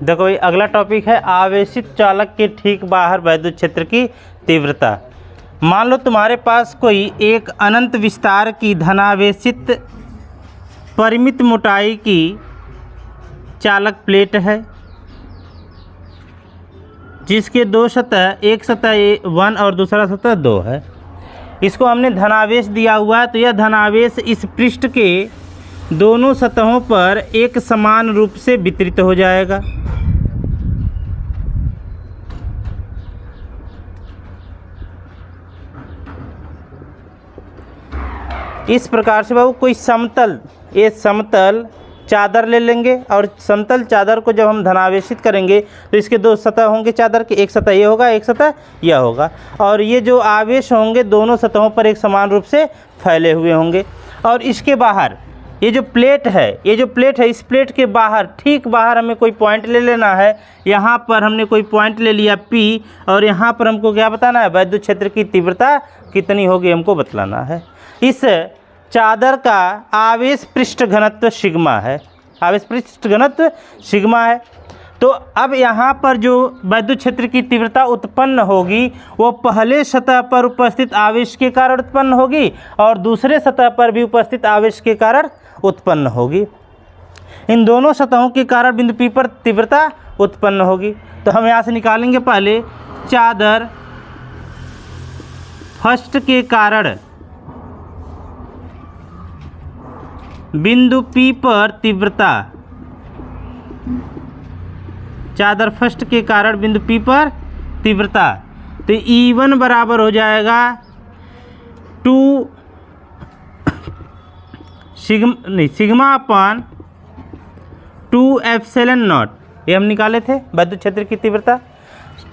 देखो भाई, अगला टॉपिक है आवेशित चालक के ठीक बाहर वैद्युत क्षेत्र की तीव्रता। मान लो तुम्हारे पास कोई एक अनंत विस्तार की धनावेशित परिमित मोटाई की चालक प्लेट है जिसके दो सतह, एक सतह 1 और दूसरा सतह 2 है। इसको हमने धनावेश दिया हुआ है, तो यह धनावेश इस पृष्ठ के दोनों सतहों पर एक समान रूप से वितरित हो जाएगा। इस प्रकार से बाबू कोई समतल, ये समतल चादर ले लेंगे और समतल चादर को जब हम धनावेशित करेंगे तो इसके दो सतह होंगे चादर के, एक सतह ये होगा, एक सतह यह होगा, और ये जो आवेश होंगे दोनों सतहों पर एक समान रूप से फैले हुए होंगे। और इसके बाहर ये जो प्लेट है, ये जो प्लेट है, इस प्लेट के बाहर, ठीक बाहर हमें कोई पॉइंट ले लेना है। यहाँ पर हमने कोई पॉइंट ले लिया P, और यहाँ पर हमको क्या बताना है, वैद्युत क्षेत्र की तीव्रता कितनी होगी हमको बतलाना है। इस चादर का आवेश पृष्ठ घनत्व सिग्मा है, आवेश पृष्ठ घनत्व सिग्मा है। तो अब यहाँ पर जो वैद्युत क्षेत्र की तीव्रता उत्पन्न होगी वो पहले सतह पर उपस्थित आवेश के कारण उत्पन्न होगी और दूसरे सतह पर भी उपस्थित आवेश के कारण उत्पन्न होगी। इन दोनों सतहों के कारण बिंदु P पर तीव्रता उत्पन्न होगी। तो हम यहाँ से निकालेंगे पहले चादर फर्स्ट के कारण बिंदु P पर तीव्रता, चादर फर्स्ट के कारण बिंदु P पर तीव्रता। तो E1 बराबर हो जाएगा 2 सिग्मा अपान 2 एप्सिलॉन नॉट, ये हम निकाले थे वैद्युत क्षेत्र की तीव्रता।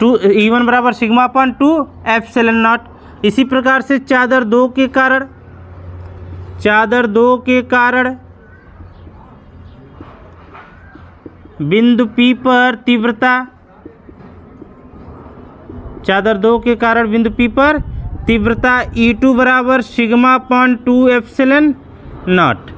E1 बराबर सिग्मा अपान 2 एप्सिलॉन नॉट। इसी प्रकार से चादर 2 के कारण, चादर 2 के कारण बिंदु P पर तीव्रता, चादर 2 के कारण बिंदु P पर तीव्रता E2 बराबर सिग्मा अपान 2 एप्सिलॉन नॉट।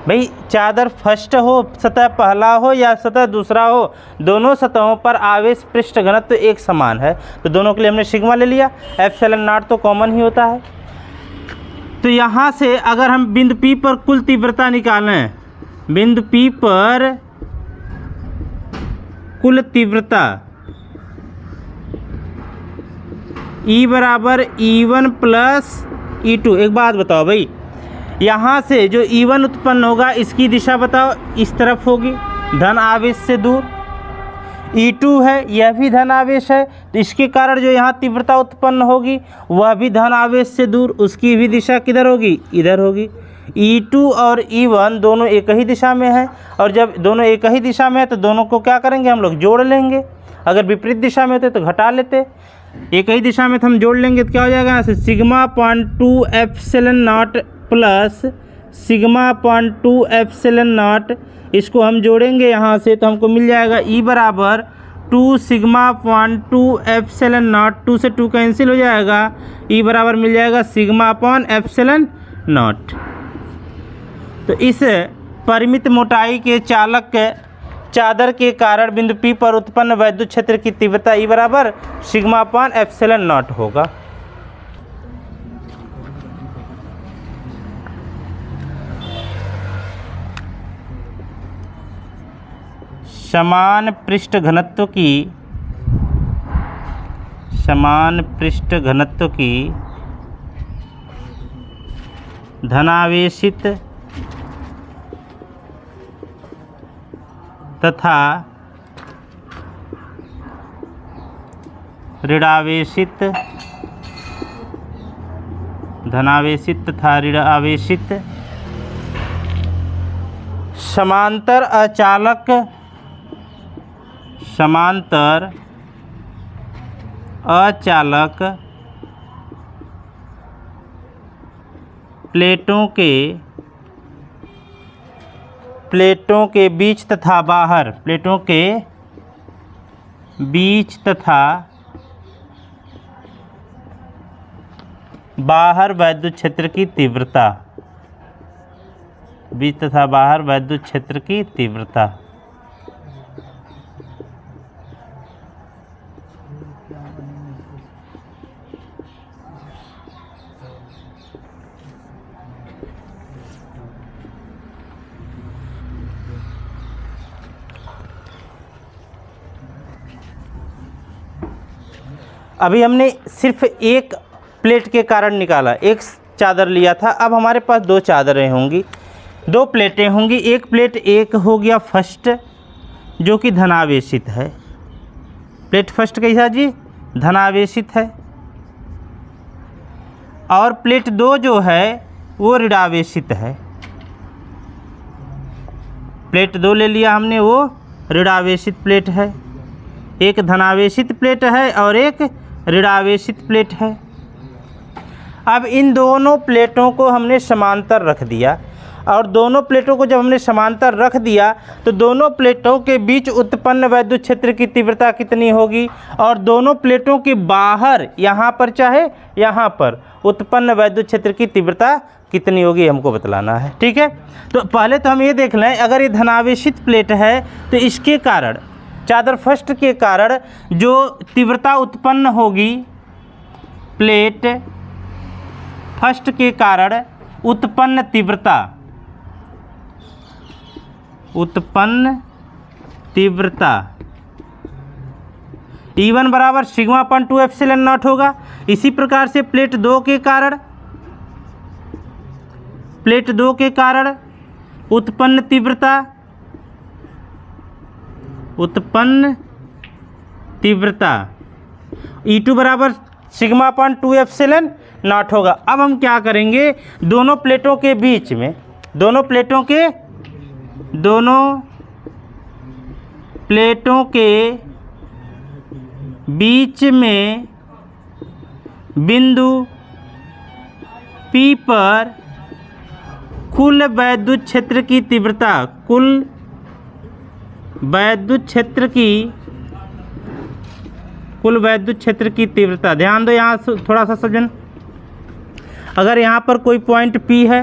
भाई चादर फर्स्ट हो, सतह पहला हो या सतह दूसरा हो, दोनों सतहों पर आवेश पृष्ठ घनत्व एक समान है, तो दोनों के लिए हमने सिग्मा ले लिया। एप्सिलॉन नॉट तो कॉमन ही होता है। तो यहाँ से अगर हम बिंदु P पर कुल तीव्रता निकालें, बिंदु P पर कुल तीव्रता E बराबर E1 प्लस E2। एक बात बताओ भाई, यहाँ से जो E1 उत्पन्न होगा इसकी दिशा बताओ, इस तरफ होगी, धन आवेश से दूर। E2 है, यह भी धन आवेश है, तो इसके कारण जो यहाँ तीव्रता उत्पन्न होगी वह भी धन आवेश से दूर, उसकी भी दिशा किधर होगी, इधर होगी। E2 और E1 दोनों एक ही दिशा में है, और जब दोनों एक ही दिशा में है तो दोनों को क्या करेंगे हम लोग, जोड़ लेंगे। अगर विपरीत दिशा में होते तो घटा लेते, एक ही दिशा में तो हम जोड़ लेंगे तो क्या हो जाएगा, यहाँ से sigma upon 2 epsilon not plus sigma upon 2 epsilon not, इसको हम जोड़ेंगे यहाँ से तो हमको मिल जाएगा E बराबर 2 सिग्मा अपान 2 एप्सिलॉन नॉट, 2 से 2 कैंसिल हो जाएगा, E बराबर मिल जाएगा सिग्मा अपान एप्सिलॉन नॉट। तो इस परिमित मोटाई के चालक चादर के कारण बिंदु P पर उत्पन्न वैद्युत क्षेत्र की तीव्रता E बराबर सिग्मा अपान एप्सिलॉन नॉट होगा। समान पृष्ठ घनत्व की धनावेशित तथा ऋणावेशित, धनावेशित तथा ऋणावेशित समांतर अचालक, समांतर अचालक प्लेटों के बीच तथा बाहर, प्लेटों के बीच तथा बाहर वैद्युत क्षेत्र की तीव्रता, बीच तथा बाहर वैद्युत क्षेत्र की तीव्रता। अभी हमने सिर्फ एक प्लेट के कारण निकाला, एक चादर लिया था। अब हमारे पास दो चादरें होंगी, दो प्लेटें होंगी। एक प्लेट एक हो गया फर्स्ट, जो कि धनावेशित है। प्लेट फर्स्ट कैसा जी? धनावेशित है। और प्लेट दो जो है वो ऋणावेशित है। प्लेट दो ले लिया हमने, वो ऋणावेशित प्लेट है। एक धनावेशित प्लेट है और एक ऋणावेशित प्लेट है। अब इन दोनों प्लेटों को हमने समांतर रख दिया, और दोनों प्लेटों को जब हमने समांतर रख दिया तो दोनों प्लेटों के बीच उत्पन्न वैद्युत क्षेत्र की तीव्रता कितनी होगी, और दोनों प्लेटों के बाहर यहाँ पर चाहे यहाँ पर उत्पन्न वैद्युत क्षेत्र की तीव्रता कितनी होगी, हमको बतलाना है। ठीक है, तो पहले तो हम ये देख लें, अगर ये धनावेशित प्लेट है तो इसके कारण, चादर फर्स्ट के कारण जो तीव्रता उत्पन्न होगी, प्लेट फर्स्ट के कारण उत्पन्न तीव्रता, E1 बराबर सिग्मा अपन 2 एप्सिलॉन नॉट होगा। इसी प्रकार से प्लेट दो के कारण उत्पन्न तीव्रता E2 बराबर सिग्मा अपन 2 एप्सिलॉन नॉट होगा। अब हम क्या करेंगे, दोनों प्लेटों के बीच में बिंदु P पर कुल वैद्युत क्षेत्र की तीव्रता, कुल वैद्युत क्षेत्र की तीव्रता, ध्यान दो यहाँ थोड़ा सा समझन। अगर यहाँ पर कोई पॉइंट P है,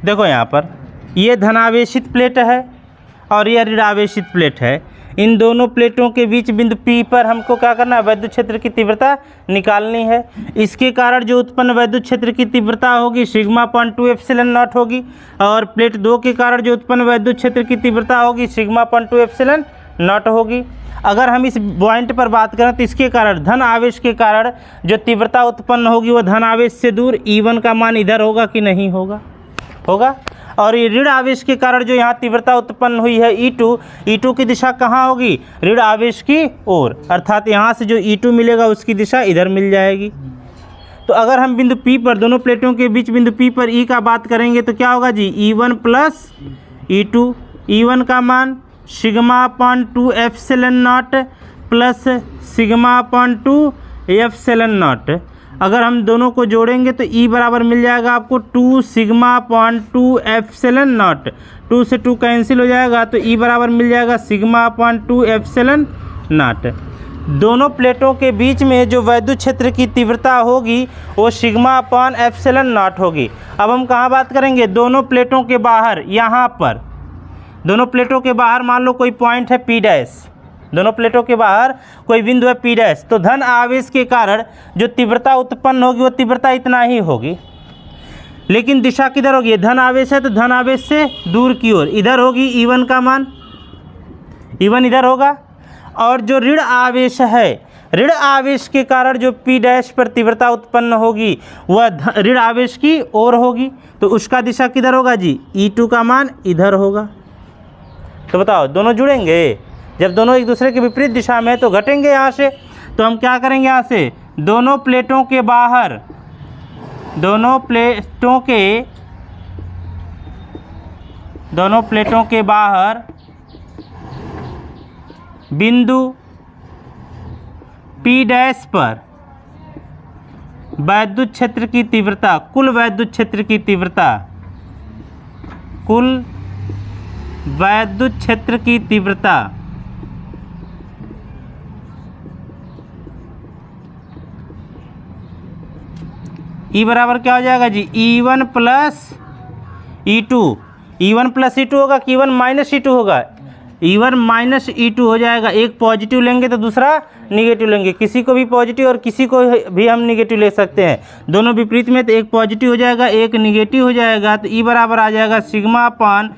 देखो यहाँ पर ये धनावेशित प्लेट है और यह ऋणावेशित प्लेट है। इन दोनों प्लेटों के बीच बिंदु P पर हमको क्या करना है, वैद्युत क्षेत्र की तीव्रता निकालनी है। इसके कारण जो उत्पन्न वैद्युत क्षेत्र की तीव्रता होगी सिग्मा अपन 2 एप्सिलॉन नॉट होगी, और प्लेट दो के कारण जो उत्पन्न वैद्युत क्षेत्र की तीव्रता होगी सिग्मा अपन 2 एप्सिलॉन नॉट होगी। अगर हम इस पॉइंट पर बात करें तो इसके कारण, धन आवेश के कारण जो तीव्रता उत्पन्न होगी वो धन आवेश से दूर, E1 का मान इधर होगा कि नहीं होगा? होगा। और ये ऋण आवेश के कारण जो यहाँ तीव्रता उत्पन्न हुई है E2 की दिशा कहाँ होगी? ऋण आवेश की ओर, अर्थात यहाँ से जो E2 मिलेगा उसकी दिशा इधर मिल जाएगी। तो अगर हम बिंदु P पर, दोनों प्लेटों के बीच बिंदु P पर E का बात करेंगे तो क्या होगा जी? E1 plus E2। E1 का मान sigma upon 2 epsilon not plus sigma upon 2 epsilon not. अगर हम दोनों को जोड़ेंगे तो E बराबर मिल जाएगा आपको 2 सिग्मा अपन 2 एप्सिलॉन नॉट। 2 से 2 कैंसिल हो जाएगा तो E बराबर मिल जाएगा सिग्मा अपन 2 एप्सिलॉन नॉट। दोनों प्लेटों के बीच में जो वैद्युत क्षेत्र की तीव्रता होगी वो सिग्मा अपन एप्सिलॉन नॉट होगी। अब हम कहाँ बात करेंगे? दोनों प्लेटों के बाहर, यहाँ पर दोनों प्लेटों के बाहर मान लो कोई पॉइंट है P डैश, दोनों प्लेटों के बाहर कोई बिंदु है P डैश, तो धन आवेश के कारण जो तीव्रता उत्पन्न होगी वो तीव्रता इतना ही होगी, लेकिन दिशा किधर होगी? धन आवेश है तो धन आवेश से दूर की ओर, इधर होगी E1 का मान, E1 इधर होगा। और जो ऋण आवेश है, ऋण आवेश के कारण जो P डैश पर तीव्रता उत्पन्न होगी वह ऋण आवेश की ओर होगी, तो उसका दिशा किधर होगा जी? E2 का मान इधर होगा। तो बताओ दोनों जुड़ेंगे? जब दोनों एक दूसरे के विपरीत दिशा में तो घटेंगे यहाँ से। तो हम क्या करेंगे? यहाँ से दोनों प्लेटों के बाहर, दोनों प्लेटों के बाहर बिंदु P डैश पर वैद्युत क्षेत्र की तीव्रता, कुल वैद्युत क्षेत्र की तीव्रता, कुल वैद्युत क्षेत्र की तीव्रता E बराबर क्या हो जाएगा जी? E1 plus E2। E1 plus E2 होगा कि E1 माइनस E2 होगा? E1 माइनस E2 हो जाएगा। एक पॉजिटिव लेंगे तो दूसरा निगेटिव लेंगे, किसी को भी पॉजिटिव और किसी को भी हम निगेटिव ले सकते हैं, दोनों विपरीत में। तो एक पॉजिटिव हो जाएगा, एक निगेटिव हो जाएगा। तो E बराबर आ जाएगा sigma upon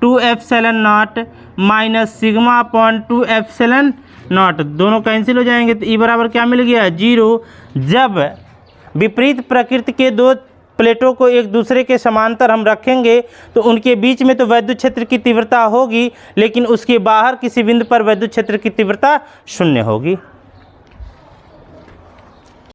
2 epsilon not minus sigma upon 2 epsilon not, दोनों कैंसिल हो जाएंगे। तो E बराबर क्या मिल गया? 0। जब विपरीत प्रकृति के दो प्लेटों को एक दूसरे के समांतर हम रखेंगे तो उनके बीच में तो वैद्युत क्षेत्र की तीव्रता होगी, लेकिन उसके बाहर किसी बिंदु पर वैद्युत क्षेत्र की तीव्रता शून्य होगी।